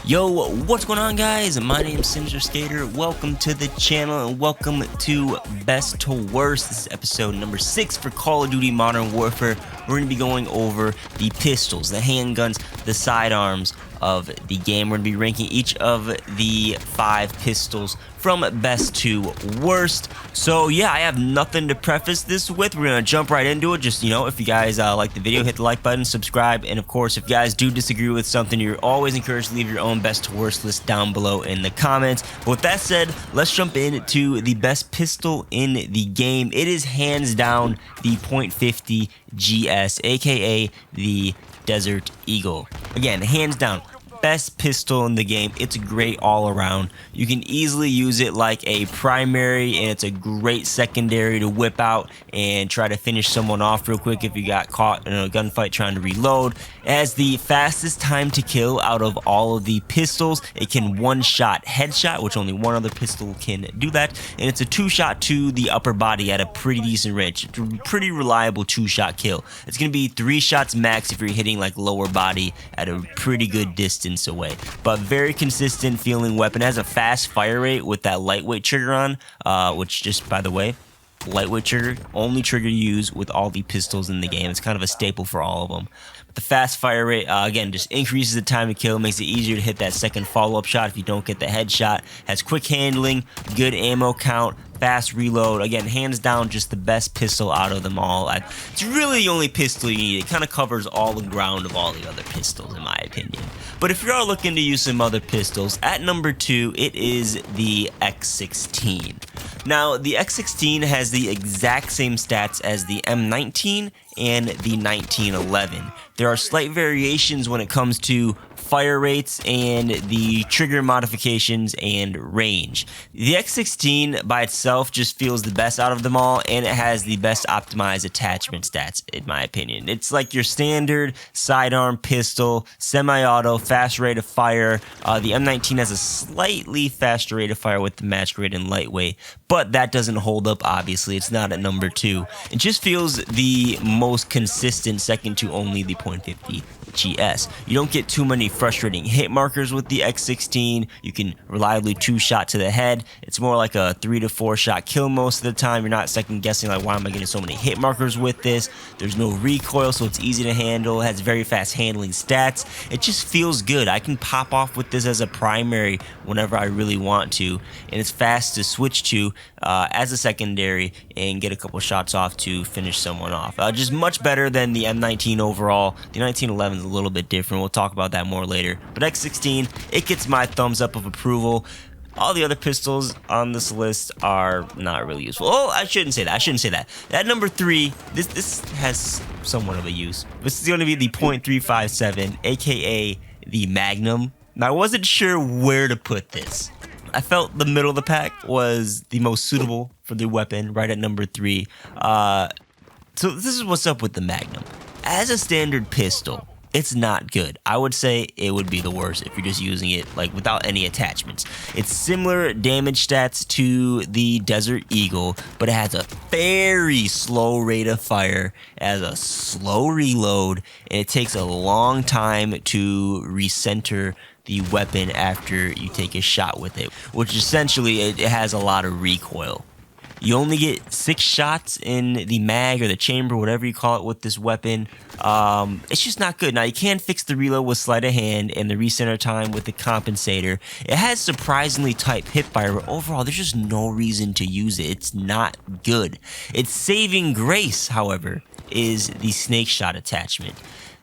Yo, what's going on, guys? My name's Sinjar Skater. Welcome to the channel and welcome to Best to Worst. This is episode number 6 for Call of Duty Modern Warfare. We're going to be going over the pistols, the handguns, the sidearms of the game. We're going to be ranking each of the 5 pistols from best to worst. So yeah, I have nothing to preface this with. We're going to jump right into it. Just, if you guys like the video, hit the like button, subscribe, and of course, if you guys do disagree with something, you're always encouraged to leave your own best to worst list down below in the comments. But with that said, let's jump into the best pistol in the game. It is hands down the .50 GS, aka the Desert Eagle. Again, hands down, best pistol in the game. It's great all around. You can easily use it like a primary, and it's a great secondary to whip out and try to finish someone off real quick if you got caught in a gunfight trying to reload. It has the fastest time to kill out of all of the pistols. It can one-shot headshot, which only one other pistol can do that, and it's a 2-shot to the upper body at a pretty decent range. It's a pretty reliable 2-shot kill. It's going to be 3 shots max if you're hitting like lower body at a pretty good distance away, but very consistent feeling weapon. It has a fast fire rate with that lightweight trigger on, which, just by the way, lightweight trigger, only trigger to use with all the pistols in the game. It's kind of a staple for all of them. But the fast fire rate, again, just increases the time to kill, makes it easier to hit that second follow-up shot if you don't get the headshot. Has quick handling, good ammo count, fast reload. Again, hands down, just the best pistol out of them all. It's really the only pistol you need. It kind of covers all the ground of all the other pistols, in my opinion. But if you are looking to use some other pistols, at number 2, it is the X16. Now, the X16 has the exact same stats as the M19 and the 1911. There are slight variations when it comes to fire rates and the trigger modifications and range. The X16 by itself just feels the best out of them all, and it has the best optimized attachment stats, in my opinion. It's like your standard sidearm pistol, semi-auto, fast rate of fire. The M19 has a slightly faster rate of fire with the match grade and lightweight, but that doesn't hold up, obviously. It's not at number 2. It just feels the most consistent, second to only the .50 GS. You don't get too many frustrating hit markers with the X16. You can reliably 2-shot to the head. It's more like a 3 to 4 shot kill most of the time. You're not second guessing like, why am I getting so many hit markers with this? There's no recoil, so it's easy to handle. It has very fast handling stats. It just feels good. I can pop off with this as a primary whenever I really want to, and it's fast to switch to as a secondary and get a couple shots off to finish someone off. Just much better than the M19 overall. The 1911 is a little bit different. We'll talk about that more later. But X16, it gets my thumbs up of approval. All the other pistols on this list are not really useful. Oh, I shouldn't say that. At number 3, this has somewhat of a use. This is going to be the .357, aka the Magnum. Now, I wasn't sure where to put this. I felt the middle of the pack was the most suitable for the weapon, right at number 3. So this is what's up with the Magnum. As a standard pistol, it's not good. I would say it would be the worst if you're just using it like without any attachments. It's similar damage stats to the Desert Eagle, but it has a very slow rate of fire, it has a slow reload, and it takes a long time to recenter the weapon after you take a shot with it, which essentially it has a lot of recoil. You only get 6 shots in the mag or the chamber, whatever you call it, with this weapon. It's just not good. Now, you can fix the reload with sleight of hand and the recenter time with the compensator. It has surprisingly tight hipfire, but overall, there's just no reason to use it. It's not good. Its saving grace, however, is the snake shot attachment.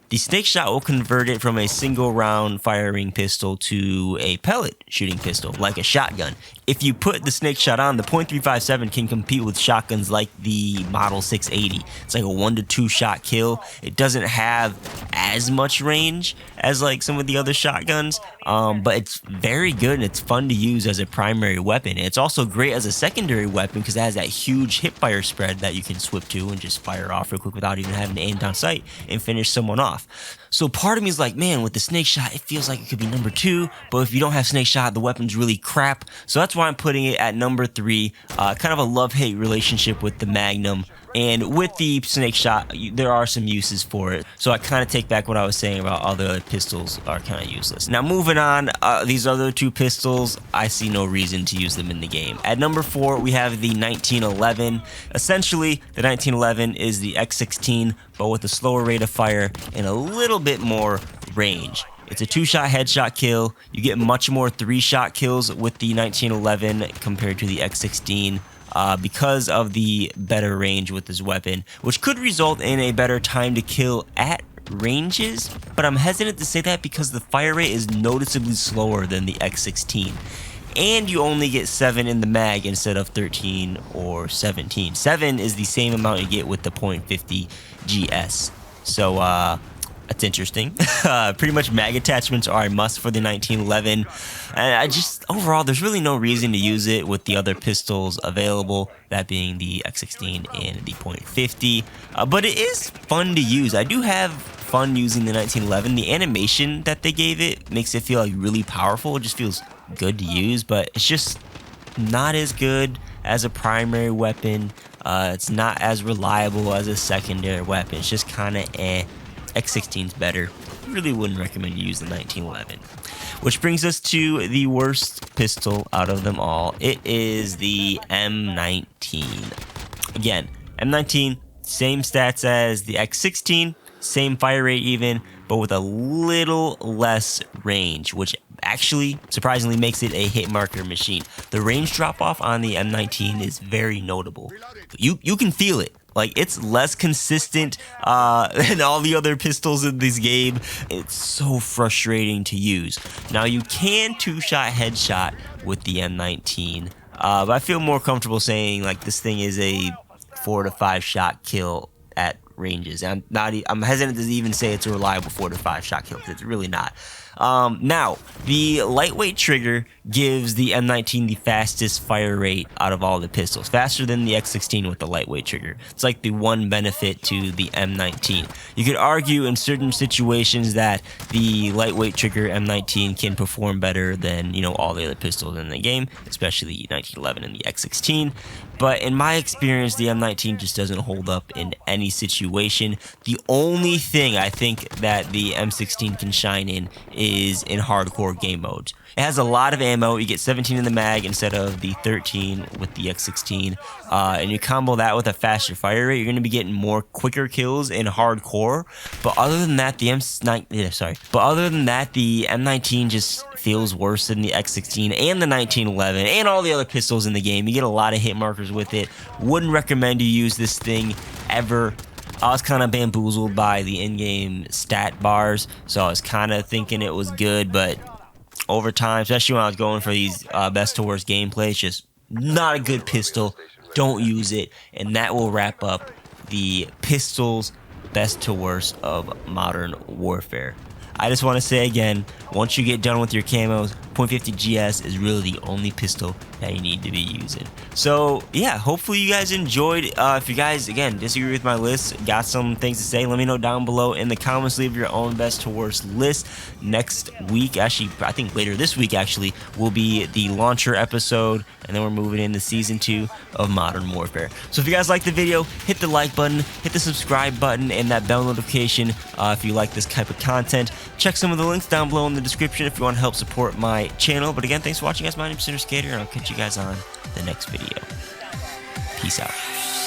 The snake shot will convert it from a single round firing pistol to a pellet shooting pistol, like a shotgun. If you put the snake shot on, the .357 can compete with shotguns like the Model 680. It's like a 1 to 2 shot kill. It doesn't have as much range as like some of the other shotguns, but it's very good and it's fun to use as a primary weapon. And it's also great as a secondary weapon because it has that huge hipfire spread that you can swip to and just fire off real quick without even having to aim down sight and finish someone off. So part of me is like, man, with the snake shot, it feels like it could be number 2, but if you don't have snake shot, the weapon's really crap. So that's why I'm putting it at number 3. Kind of a love-hate relationship with the Magnum. And with the snake shot, there are some uses for it. So I kind of take back what I was saying about other pistols are kind of useless. Now moving on, these other 2 pistols, I see no reason to use them in the game. At number 4, we have the 1911. Essentially, the 1911 is the X16, but with a slower rate of fire and a little bit more range. It's a 2-shot headshot kill. You get much more 3-shot kills with the 1911 compared to the X16. Because of the better range with this weapon, which could result in a better time to kill at ranges, but I'm hesitant to say that because the fire rate is noticeably slower than the X16, and you only get 7 in the mag instead of 13 or 17. 7 is the same amount you get with the .50 GS, so that's interesting. Pretty much mag attachments are a must for the 1911. And I just, overall, there's really no reason to use it with the other pistols available, that being the X16 and the .50. But it is fun to use. I do have fun using the 1911. The animation that they gave it makes it feel like really powerful. It just feels good to use, but it's just not as good as a primary weapon. It's not as reliable as a secondary weapon. It's just kind of eh. X16's better. Really wouldn't recommend you use the 1911. Which brings us to the worst pistol out of them all. It is the M19. Again, M19, same stats as the X16, same fire rate even, but with a little less range, which actually surprisingly makes it a hit marker machine. The range drop off on the M19 is very notable. You can feel it. Like, it's less consistent than all the other pistols in this game. It's so frustrating to use. Now, you can 2-shot headshot with the M19, but I feel more comfortable saying, like, this thing is a 4 to 5 shot kill at ranges. I'm hesitant to even say it's a reliable 4 to 5 shot kill, because it's really not. Now, the lightweight trigger gives the M19 the fastest fire rate out of all the pistols, faster than the X16 with the lightweight trigger. It's like the one benefit to the M19. You could argue in certain situations that the lightweight trigger M19 can perform better than, you know, all the other pistols in the game, especially the 1911 and the X16. But in my experience, the M19 just doesn't hold up in any situation. The only thing I think that the M16 can shine in is in hardcore game modes. It has a lot of ammo. You get 17 in the mag instead of the 13 with the X16. And you combo that with a faster fire rate, you're going to be getting more quicker kills in hardcore. But other than that, the M19 just feels worse than the X16 and the 1911 and all the other pistols in the game. You get a lot of hit markers with it. Wouldn't recommend you use this thing ever. I was kind of bamboozled by the in-game stat bars, so I was kind of thinking it was good, but over time, especially when I was going for these best to worst gameplays, just not a good pistol. Don't use it, and that will wrap up the pistols best to worst of Modern Warfare. I just want to say again, once you get done with your camos, .50 GS is really the only pistol that you need to be using. So yeah, hopefully you guys enjoyed. If you guys, again, disagree with my list, got some things to say, let me know down below in the comments. Leave your own best to worst list. Next week, actually, I think later this week actually, will be the launcher episode, and then we're moving into season 2 of Modern Warfare. So if you guys like the video, hit the like button, hit the subscribe button, and that bell notification if you like this type of content. Check some of the links down below in the description if you want to help support my channel. But again, thanks for watching, guys. My name's Cinder Skater, and I'll catch you guys on the next video. Peace out.